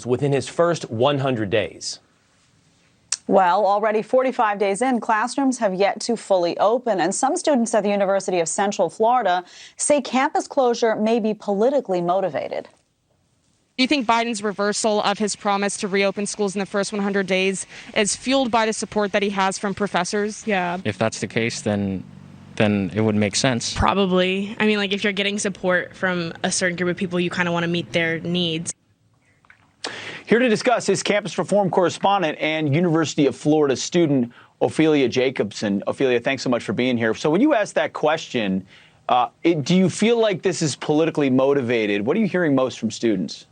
within his first 100 days. Well, already 45 days in, classrooms have yet to fully open, and some students at the University of Central Florida say campus closure may be politically motivated. Do you think Biden's reversal of his promise to reopen schools in the first 100 days is fueled by the support that he has from professors? Yeah. If that's the case, then it would make sense. Probably. I mean, like, if you're getting support from a certain group of people, you kind of want to meet their needs. Here to discuss is campus reform correspondent and University of Florida student OPHELIE JACOBSON. OPHELIE, thanks so much for being here. So when you asked that question, do you feel like this is politically motivated? What are you hearing most from students?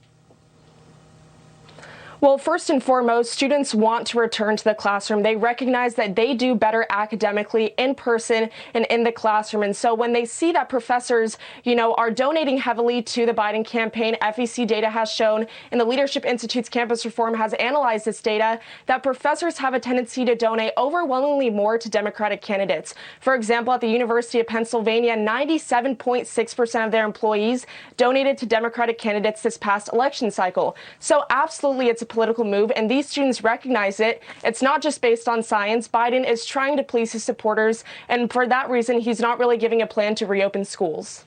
Well, first and foremost, students want to return to the classroom. They recognize that they do better academically in person and in the classroom. And so when they see that professors, are donating heavily to the Biden campaign, FEC data has shown, and the Leadership Institute's campus reform has analyzed this data, that professors have a tendency to donate overwhelmingly more to Democratic candidates. For example, at the University of Pennsylvania, 97.6% of their employees donated to Democratic candidates this past election cycle. So absolutely, it's a political move, and these students recognize it. It's not just based on science. Biden is trying to please his supporters, and for that reason, he's not really giving a plan to reopen schools.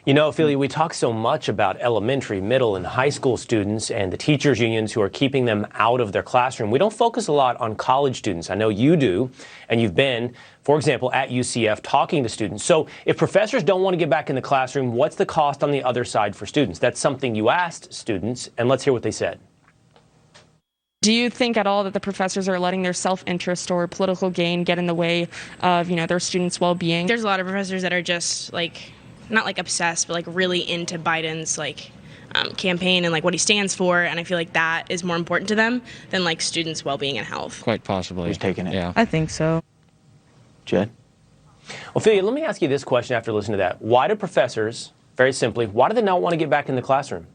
OPHELIE, we talk so much about elementary, middle, and high school students and the teachers' unions who are keeping them out of their classroom. We don't focus a lot on college students. I know you do, and you've been, for example, at UCF talking to students. So if professors don't want to get back in the classroom, what's the cost on the other side for students? That's something you asked students, and let's hear what they said. Do you think at all that the professors are letting their self-interest or political gain get in the way of, their students' well-being? There's a lot of professors that are just not obsessed, but really into Biden's campaign and what he stands for, and I feel like that is more important to them than students' well-being and health. Quite possibly. Who's taking it? Yeah. I think so. Jed? OPHELIE, let me ask you this question after listening to that. Why do professors, very simply, why do they not want to get back in the classroom?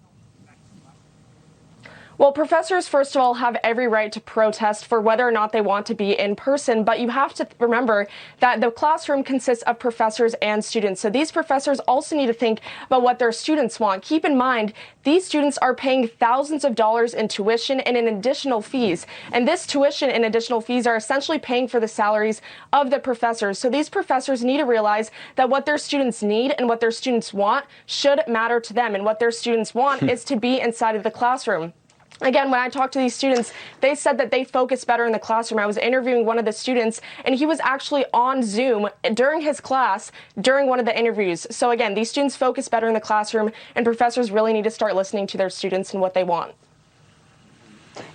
Well, professors, first of all, have every right to protest for whether or not they want to be in person, but you have to remember that the classroom consists of professors and students. So these professors also need to think about what their students want. Keep in mind, these students are paying thousands of dollars in tuition and in additional fees. And this tuition and additional fees are essentially paying for the salaries of the professors. So these professors need to realize that what their students need and what their students want should matter to them. And what their students want is to be inside of the classroom. Again, when I talked to these students, they said that they focus better in the classroom. I was interviewing one of the students, and he was actually on Zoom during his class during one of the interviews. So again, these students focus better in the classroom, and professors really need to start listening to their students and what they want.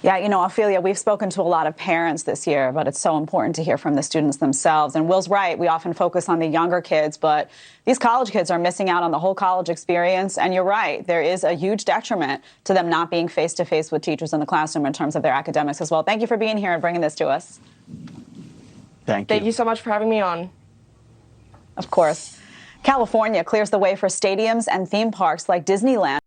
Yeah, OPHELIE, we've spoken to a lot of parents this year, but it's so important to hear from the students themselves. And Will's right. We often focus on the younger kids, but these college kids are missing out on the whole college experience. And you're right. There is a huge detriment to them not being face-to-face with teachers in the classroom in terms of their academics as well. Thank you for being here and bringing this to us. Thank you. Thank you so much for having me on. Of course. California clears the way for stadiums and theme parks like Disneyland.